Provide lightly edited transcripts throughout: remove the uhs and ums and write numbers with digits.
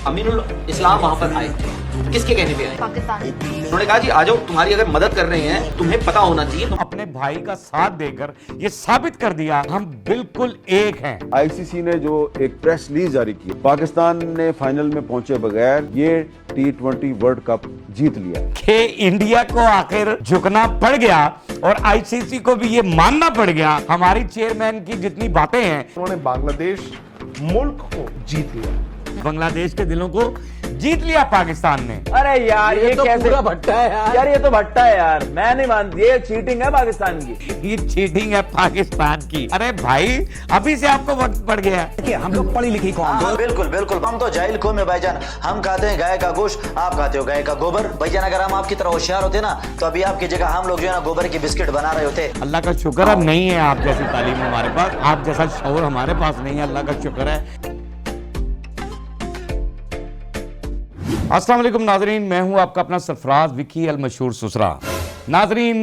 अमीनुल इस्लाम वहाँ पर आए, किसके कहने पे आए? पाकिस्तान। उन्होंने कहा जी आ जाओ, तुम्हारी अगर मदद कर रहे हैं तुम्हें पता होना चाहिए। अपने भाई का साथ देकर ये साबित कर दिया हम बिल्कुल एक हैं। आईसीसी ने जो एक प्रेस रिलीज जारी की, पाकिस्तान ने फाइनल में पहुंचे बगैर ये T20 वर्ल्ड कप जीत लिया कि इंडिया को आखिर झुकना पड़ गया और आईसीसी को भी ये मानना पड़ गया। हमारी चेयरमैन की जितनी बातें हैं, उन्होंने बांग्लादेश मुल्क को जीत लिया। बांग्लादेश के दिलों को जीत लिया पाकिस्तान ने। अरे यार ये तो कैसे पूरा भट्टा है यार ये तो भट्टा है यार, मैं नहीं मानती, ये चीटिंग है पाकिस्तान की। ये चीटिंग है पाकिस्तान की। अरे भाई अभी से आपको वक्त पड़ गया। हम लोग पढ़ी लिखी कौन? हाँ, बिल्कुल बिल्कुल, हम तो जाहिल कौम है भाईजान। हम खाते हैं गाय का गोश्त, आप खाते हो गाय का गोबर। भाईजान अगर हम आपकी तरह होशियार होते ना तो अभी आपकी जगह हम लोग जो है ना गोबर की बिस्किट बना रहे होते। अल्लाह का शुक्र है नहीं है आप जैसी तालीम हमारे पास, आप जैसा शौर हमारे पास नहीं है, अल्लाह का शुक्र है। अस्सलाम वालेकुम नाजरीन, मैं हूं आपका अपना सरफराज विकी अल मशहूर सुसरा। नाजरीन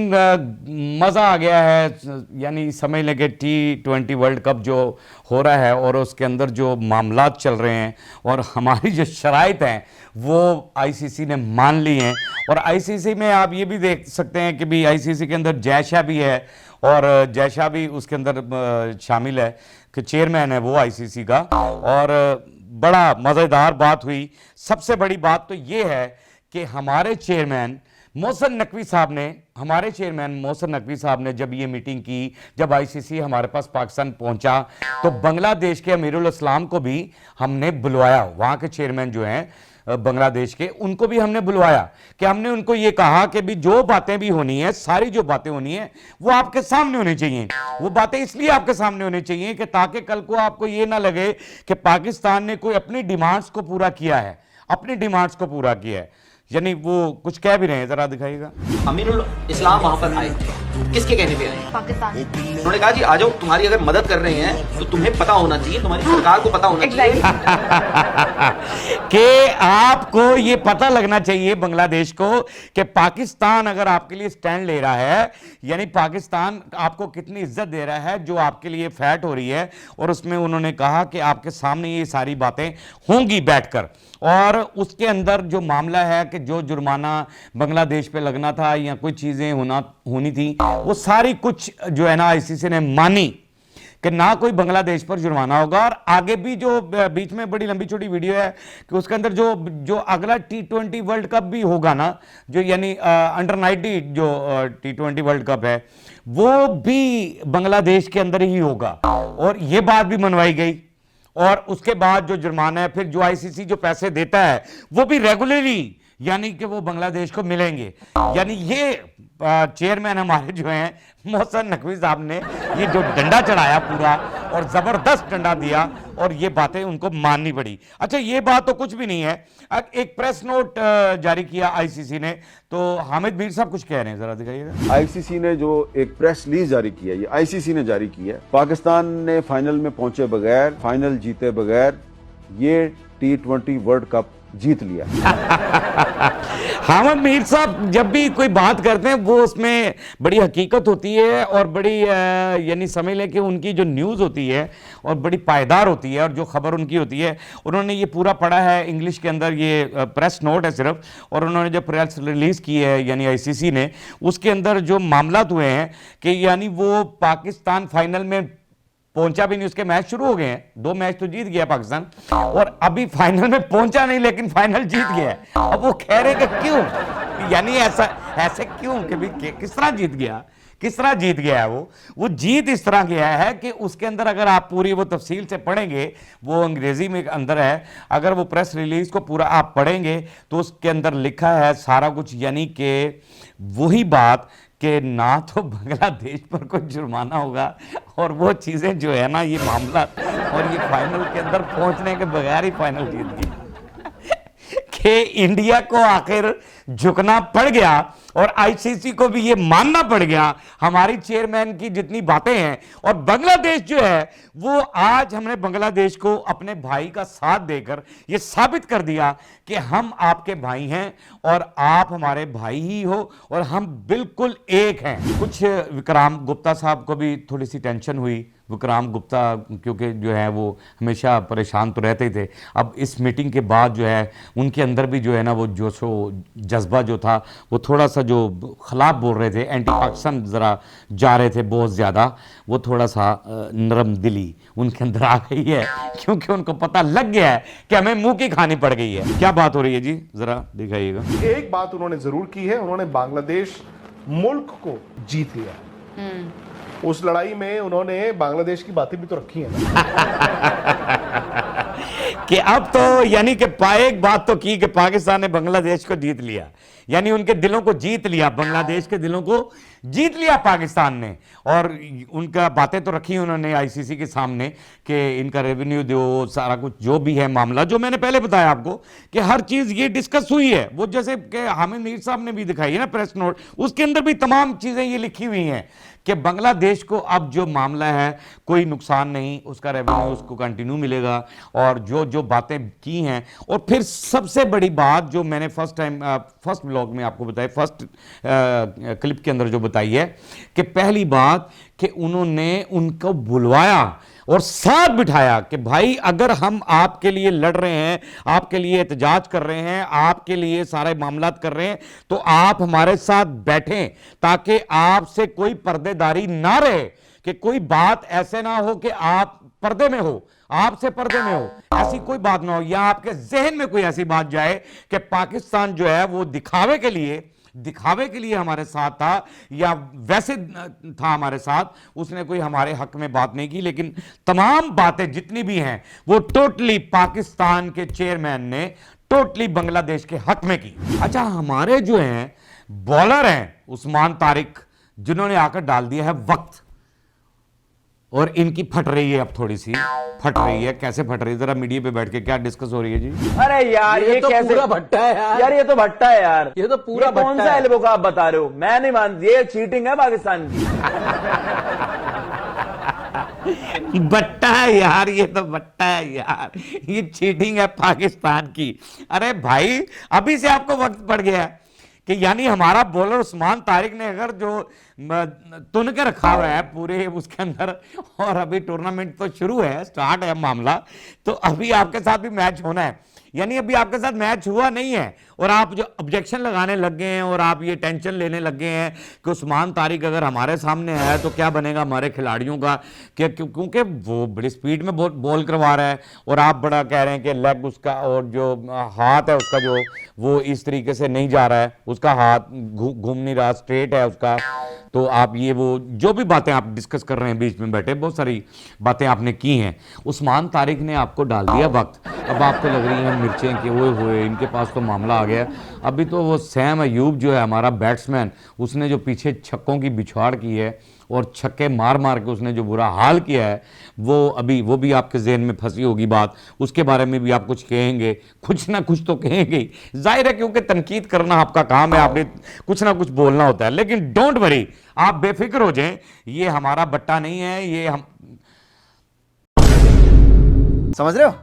मज़ा आ गया है, यानी समझ लें कि T20 वर्ल्ड कप जो हो रहा है और उसके अंदर जो मामलात चल रहे हैं और हमारी जो शराइत हैं वो आईसीसी ने मान ली हैं। और आईसीसी में आप ये भी देख सकते हैं कि भी आईसीसी के अंदर जयशाह भी है और जयशाह भी उसके अंदर शामिल है कि चेयरमैन है वो आईसीसी का। और बड़ा मज़ेदार बात हुई। सबसे बड़ी बात तो ये है कि हमारे चेयरमैन मोहसिन नकवी साहब ने जब ये मीटिंग की, जब आईसीसी हमारे पास पाकिस्तान पहुंचा तो बांग्लादेश के अमीरुल इस्लाम को भी हमने बुलवाया। वहाँ के चेयरमैन जो हैं बांग्लादेश के, उनको भी हमने बुलवाया कि हमने उनको ये कहा कि भी जो बातें भी होनी है, सारी जो बातें होनी है वो आपके सामने होनी चाहिए। वो बातें इसलिए आपके सामने होनी चाहिए कि ताकि कल को आपको ये ना लगे कि पाकिस्तान ने कोई अपनी डिमांड्स को पूरा किया है, अपनी डिमांड्स को पूरा किया है। यानी वो कुछ कह भी रहे हैं, जरा दिखाइएगा। अमीनुल इस्लाम वहाँ पर आए, किसके कहने पे आए? पाकिस्तान। उन्होंने कहा जी आ जाओ, तुम्हारी अगर मदद कर रहे हैं तो तुम्हें पता होना चाहिए, तुम्हारी सरकार को पता होना चाहिए कि आपको ये पता लगना चाहिए बांग्लादेश को कि पाकिस्तान अगर आपके लिए स्टैंड ले रहा है, यानी पाकिस्तान आपको कितनी इज्जत दे रहा है जो आपके लिए फैट हो रही है। और उसमें उन्होंने कहा कि आपके सामने ये सारी बातें होंगी बैठकर। और उसके अंदर जो मामला है कि जो जुर्माना बांग्लादेश पे लगना था या कोई चीज़ें होनी थी, वो सारी कुछ जो है ना आईसीसी ने मानी कि ना कोई बांग्लादेश पर जुर्माना होगा। और आगे भी जो बीच में बड़ी लंबी छोटी वीडियो है कि उसके अंदर जो अगला T20 वर्ल्ड कप भी होगा ना, जो यानी अंडर 90 जो T20 वर्ल्ड कप है, वो भी बांग्लादेश के अंदर ही होगा। और ये बात भी मनवाई गई। और उसके बाद जो जुर्माना है, फिर जो आईसीसी जो पैसे देता है वो भी रेगुलरली, यानी कि वो बांग्लादेश को मिलेंगे। यानी ये चेयरमैन हमारे जो हैं मोहसिन नकवी साहब ने ये जो डंडा चढ़ाया पूरा और ज़बरदस्त डंडा दिया और ये बातें उनको माननी पड़ी। अच्छा, ये बात तो कुछ भी नहीं है। एक प्रेस नोट जारी किया आईसीसी ने, तो हामिद मीर साहब कुछ कह रहे हैं, जरा दिखाइएगा। आईसीसी ने जो एक प्रेस रिलीज जारी की है, ये आईसीसी ने जारी की है, पाकिस्तान ने फाइनल में पहुंचे बगैर, फाइनल जीते बगैर ये T20 वर्ल्ड कप जीत लिया। हामिद मीर साहब जब भी कोई बात करते हैं वो उसमें बड़ी हकीकत होती है और बड़ी यानी समझ लें कि उनकी जो न्यूज़ होती है और बड़ी पायदार होती है और जो खबर उनकी होती है। उन्होंने ये पूरा पढ़ा है इंग्लिश के अंदर, ये प्रेस नोट है सिर्फ, और उन्होंने जो प्रेस रिलीज़ की है यानी आईसीसी ने, उसके अंदर जो मामलात हुए हैं कि यानी वो पाकिस्तान फाइनल में पहुंचा भी नहीं, उसके मैच शुरू हो गए हैं, 2 मैच तो जीत गया पाकिस्तान और अभी फाइनल में पहुंचा नहीं लेकिन फाइनल जीत गया है। अब वो कह रहे कि क्यों, यानी ऐसे क्यों कि भी किस तरह जीत गया, किस तरह जीत गया है वो जीत इस तरह गया है कि उसके अंदर अगर आप पूरी वो तफसील से पढ़ेंगे, वो अंग्रेजी में अंदर है, अगर वो प्रेस रिलीज को पूरा आप पढ़ेंगे तो उसके अंदर लिखा है सारा कुछ, यानी कि वही बात कि ना तो बांग्लादेश पर कोई जुर्माना होगा और वो चीज़ें जो है ना, ये मामला और ये फाइनल के अंदर पहुंचने के बगैर ही फाइनल जीत गई कि इंडिया को आखिर झुकना पड़ गया और आईसीसी को भी ये मानना पड़ गया हमारी चेयरमैन की जितनी बातें हैं। और बांग्लादेश जो है वो आज हमने बांग्लादेश को अपने भाई का साथ देकर ये साबित कर दिया कि हम आपके भाई हैं और आप हमारे भाई ही हो और हम बिल्कुल एक हैं। कुछ विक्राम गुप्ता साहब को भी थोड़ी सी टेंशन हुई, विक्राम गुप्ता क्योंकि जो है वो हमेशा परेशान तो रहते ही थे। अब इस मीटिंग के बाद जो है उनके अंदर भी जो है ना वो जोशो जज्बा जो था वो थोड़ा सा जो खिलाफ बोल रहे थे, एंटी पाकिस्तान ज़रा जा रहे थे बहुत ज़्यादा, वो थोड़ा सा नरम दिली उनके अंदर आ गई है क्योंकि उनको पता लग गया है कि हमें मुंह की खानी पड़ गई है। क्या बात हो रही है जी, ज़रा दिखाइएगा। एक बात उन्होंने जरूर की है, उन्होंने बांग्लादेश मुल्क को जीत लिया। उस लड़ाई में उन्होंने बांग्लादेश की बातें भी तो रखी है ना कि अब तो यानी कि एक बात तो की कि पाकिस्तान ने बांग्लादेश को जीत लिया, यानी उनके दिलों को जीत लिया, बांग्लादेश के दिलों को जीत लिया पाकिस्तान ने। और उनका बातें तो रखी उन्होंने आईसीसी के सामने कि इनका रेवेन्यू दो, सारा कुछ जो भी है मामला, जो मैंने पहले बताया आपको कि हर चीज़ ये डिस्कस हुई है। वो जैसे कि हामिद मीर साहब ने भी दिखाई है ना प्रेस नोट, उसके अंदर भी तमाम चीज़ें ये लिखी हुई हैं कि बांग्लादेश को अब जो मामला है कोई नुकसान नहीं, उसका रेवेन्यू उसको कंटिन्यू मिलेगा और जो जो बातें की हैं। और फिर सबसे बड़ी बात जो मैंने फर्स्ट ब्लॉग में आपको बताई, फर्स्ट क्लिप के अंदर जो बताई है कि पहली बात कि उन्होंने उनको बुलवाया और साथ बिठाया कि भाई अगर हम आपके लिए लड़ रहे हैं, आपके लिए एहतजाज कर रहे हैं, आपके लिए सारे मामलात कर रहे हैं, तो आप हमारे साथ बैठें ताकि आपसे कोई पर्देदारी ना रहे, कि कोई बात ऐसे ना हो कि आप पर्दे में हो, आपसे पर्दे में हो, ऐसी कोई बात ना हो, या आपके जहन में कोई ऐसी बात जाए कि पाकिस्तान जो है वो दिखावे के लिए हमारे साथ था या वैसे था हमारे साथ, उसने कोई हमारे हक में बात नहीं की। लेकिन तमाम बातें जितनी भी हैं वो टोटली पाकिस्तान के चेयरमैन ने टोटली बांग्लादेश के हक में की। अच्छा, हमारे जो हैं बॉलर हैं उस्मान तारिक, जिन्होंने आकर डाल दिया है वक्त, और इनकी फट रही है, अब थोड़ी सी फट रही है। कैसे फट रही है, जरा मीडिया पे बैठ के क्या डिस्कस हो रही है जी? अरे यार ये तो कैसे पूरा भट्टा है यार, ये तो भट्टा है यार, ये तो पूरा ये कौन भट्टा सा है। एल्बो का आप बता रहे हो? मैं नहीं मानती, ये चीटिंग है पाकिस्तान की। बट्टा है यार, ये तो बट्टा है यार, ये चीटिंग है पाकिस्तान की। अरे भाई अभी से आपको वक्त पड़ गया है कि यानी हमारा बॉलर उस्मान तारिक ने अगर जो तुन के रखा हुआ है पूरे उसके अंदर, और अभी टूर्नामेंट तो शुरू है, स्टार्ट है मामला, तो अभी आपके साथ भी मैच होना है, यानी अभी आपके साथ मैच हुआ नहीं है और आप जो ऑब्जेक्शन लगाने लग गए हैं और आप ये टेंशन लेने लग गए हैं कि उस्मान तारिक अगर हमारे सामने है तो क्या बनेगा हमारे खिलाड़ियों का, क्योंकि वो बड़ी स्पीड में बॉल करवा रहा है और आप बड़ा कह रहे हैं कि लेग उसका और जो हाथ है उसका जो वो इस तरीके से नहीं जा रहा है, उसका हाथ घूम नहीं रहा, स्ट्रेट है उसका। तो आप ये वो जो भी बातें आप डिस्कस कर रहे हैं बीच में बैठे, बहुत सारी बातें आपने की हैं। उस्मान तारिक ने आपको डाल दिया वक्त, अब आपको लग रही हैं मिर्चें कि वो हुए इनके पास तो मामला आ गया। अभी तो वो सैम अयूब जो है हमारा बैट्समैन, उसने जो पीछे छक्कों की बिछाड़ की है और छक्के मार मार के उसने जो बुरा हाल किया है, वो भी आपके जहन में फंसी होगी बात, उसके बारे में भी आप कुछ कहेंगे, कुछ ना कुछ तो कहेंगे, जाहिर है क्योंकि तनकीद करना आपका काम है, आपने कुछ ना कुछ बोलना होता है। लेकिन डोंट वरी, आप बेफिक्र हो जाएं, ये हमारा बट्टा नहीं है, ये हम समझ रहे हो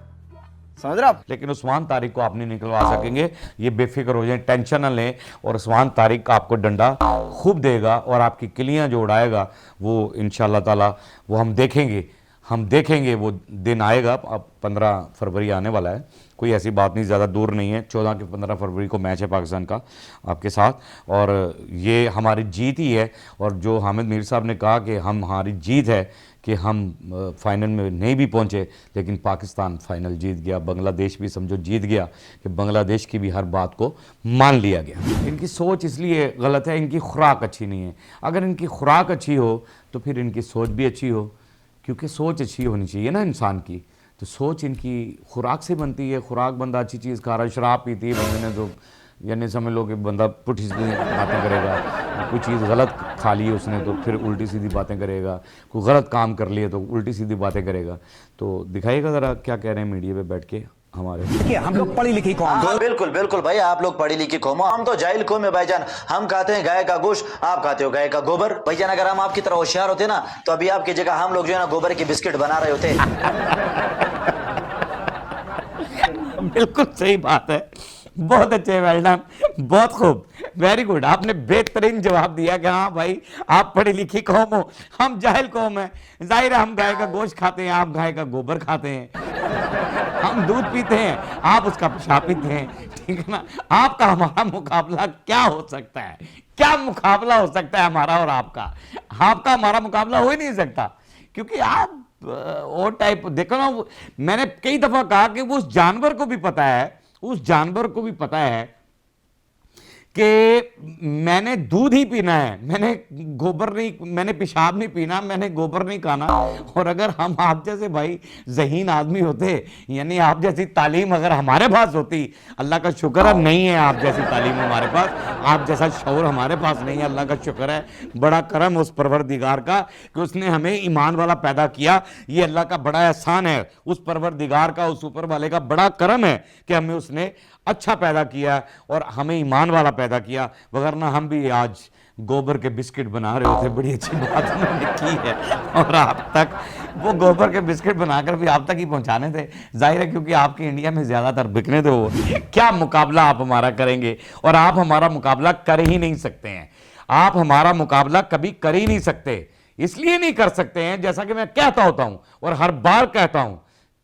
आप? लेकिन उस्मान तारिक को आप नहीं निकलवा सकेंगे, ये बेफिक्र हो जाए, टेंशन न लें। और उस्मान तारिक आपको डंडा खूब देगा और आपकी किलियां जो उड़ाएगा वो इंशाल्लाह ताला वो हम देखेंगे वो दिन आएगा। अब 15 फरवरी आने वाला है, कोई ऐसी बात नहीं, ज़्यादा दूर नहीं है, 14 के 15 फरवरी को मैच है पाकिस्तान का आपके साथ, और ये हमारी जीत ही है। और जो हामिद मीर साहब ने कहा कि हमारी जीत है कि हम फाइनल में नहीं भी पहुंचे, लेकिन पाकिस्तान फाइनल जीत गया, बांग्लादेश भी समझो जीत गया कि बांग्लादेश की भी हर बात को मान लिया गया। इनकी सोच इसलिए गलत है, इनकी खुराक अच्छी नहीं है। अगर इनकी खुराक अच्छी हो तो फिर इनकी सोच भी अच्छी हो, क्योंकि सोच अच्छी होनी चाहिए ना इंसान की, तो सोच इनकी खुराक से बनती है। खुराक बंदा अच्छी चीज़ खा रहा है, शराब पीती है बंदे ने तो यानी समझ लो कि बंदा पुठी सीधी बातें करेगा, कोई चीज़ गलत खा ली उसने तो फिर उल्टी सीधी बातें करेगा, कोई गलत काम कर लिए तो उल्टी सीधी बातें करेगा। तो दिखाइएगा ज़रा क्या कह रहे हैं मीडिया पे बैठ के हमारे। देखिए हम लोग पढ़ी लिखी कौम, हाँ, बिल्कुल बिल्कुल भाई, आप लोग पढ़ी लिखी कौम, हम तो जाहिल कौम है भाईजान। हम खाते हैं गाय का गोश्त, आप खाते हो गाय का गोबर। भाईजान अगर हम आपकी तरह होशियार होते ना तो अभी आपकी जगह हम लोग जो है ना गोबर की बिस्किट बना रहे होते। बिल्कुल सही बात है, बहुत अच्छे, वेल डन, बहुत खूब, वेरी गुड। आपने बेहतरीन जवाब दिया कि हाँ भाई आप पढ़ी लिखी कौम हो, हम जाहिल कौम है। जाहिर है हम गाय का गोश्त खाते हैं, आप गाय का गोबर खाते हैं। हम दूध पीते हैं, आप उसका पेशाब पीते हैं, ठीक है ना। आपका हमारा मुकाबला क्या हो सकता है? क्या मुकाबला हो सकता है हमारा और आपका? आपका हमारा मुकाबला हो ही नहीं सकता, क्योंकि आप और टाइप देखो ना। मैंने कई दफा कहा कि वो उस जानवर को भी पता है, उस जानवर को भी पता है कि मैंने दूध ही पीना है, मैंने गोबर नहीं, मैंने पेशाब नहीं पीना, मैंने गोबर नहीं खाना। और अगर हम आप जैसे भाई ज़हीन आदमी होते, यानी आप जैसी तालीम अगर हमारे पास होती, अल्लाह का शुक्र है नहीं है आप जैसी तालीम हमारे पास, आप जैसा शऊर हमारे पास नहीं है, अल्लाह का शुक्र है, बड़ा करम उस परवरदिगार का कि उसने हमें ईमान वाला पैदा किया। ये अल्लाह का बड़ा एहसान है, उस परवरदिगार का, उस ऊपर वाले का बड़ा करम है कि हमें उसने अच्छा पैदा किया और हमें ईमान वाला पैदा किया। वगरना हम भी आज गोबर के बिस्किट बना रहे होते। बड़ी अच्छी बात उन्होंने की है, और आप तक वो गोबर के बिस्किट बनाकर भी आप तक ही पहुंचाने थे। जाहिर है क्योंकि आपके इंडिया में ज्यादातर बिकने थे वो। क्या मुकाबला आप हमारा करेंगे? और आप हमारा मुकाबला कर ही नहीं सकते हैं। आप हमारा मुकाबला कभी कर ही नहीं सकते। इसलिए नहीं कर सकते हैं, जैसा कि मैं कहता होता हूं और हर बार कहता हूं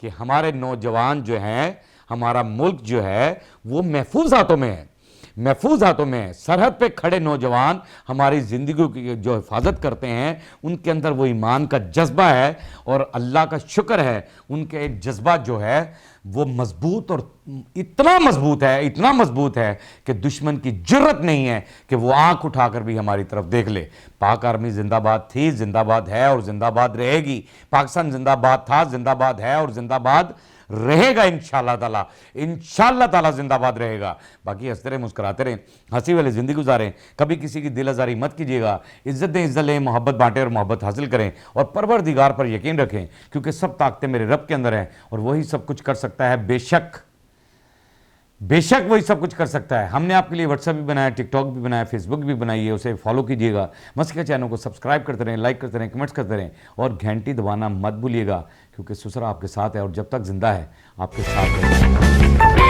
कि हमारे नौजवान जो हैं, हमारा मुल्क जो है वो महफूज हाथों में है, महफूज हाथों में है। सरहद पे खड़े नौजवान हमारी ज़िंदगी की जो हिफाजत करते हैं, उनके अंदर वो ईमान का जज्बा है, और अल्लाह का शुक्र है उनके जज्बा जो है वो मजबूत, और इतना मजबूत है, इतना मजबूत है कि दुश्मन की जुर्रत नहीं है कि वो आंख उठाकर भी हमारी तरफ देख ले। पाक आर्मी जिंदाबाद थी, जिंदाबाद है और जिंदाबाद रहेगी। पाकिस्तान जिंदाबाद था, जिंदाबाद है और जिंदाबाद रहेगा। इंशाअल्लाह ताला, इंशाअल्लाह ताला जिंदाबाद रहेगा। बाकी हंसते रहे, मुस्कुराते रहे, हंसी वाली जिंदगी गुजारें, कभी किसी की दिल आजारी मत कीजिएगा। इज्जत दें, इज्जत लें, मोहब्बत बांटें और मोहब्बत हासिल करें, और परवरदिगार पर यकीन रखें, क्योंकि सब ताकतें मेरे रब के अंदर हैं और वही सब कुछ कर सकता है। बेशक बेशक वही सब कुछ कर सकता है। हमने आपके लिए व्हाट्सएप भी बनाया, टिकटॉक भी बनाया, फेसबुक भी बनाई है, उसे फॉलो कीजिएगा। मस्ती का चैनल को सब्सक्राइब करते रहें, लाइक करते रहें, कमेंट्स करते रहें, और घंटी दबाना मत भूलिएगा, क्योंकि ससुरा आपके साथ है और जब तक जिंदा है आपके साथ रहेगा।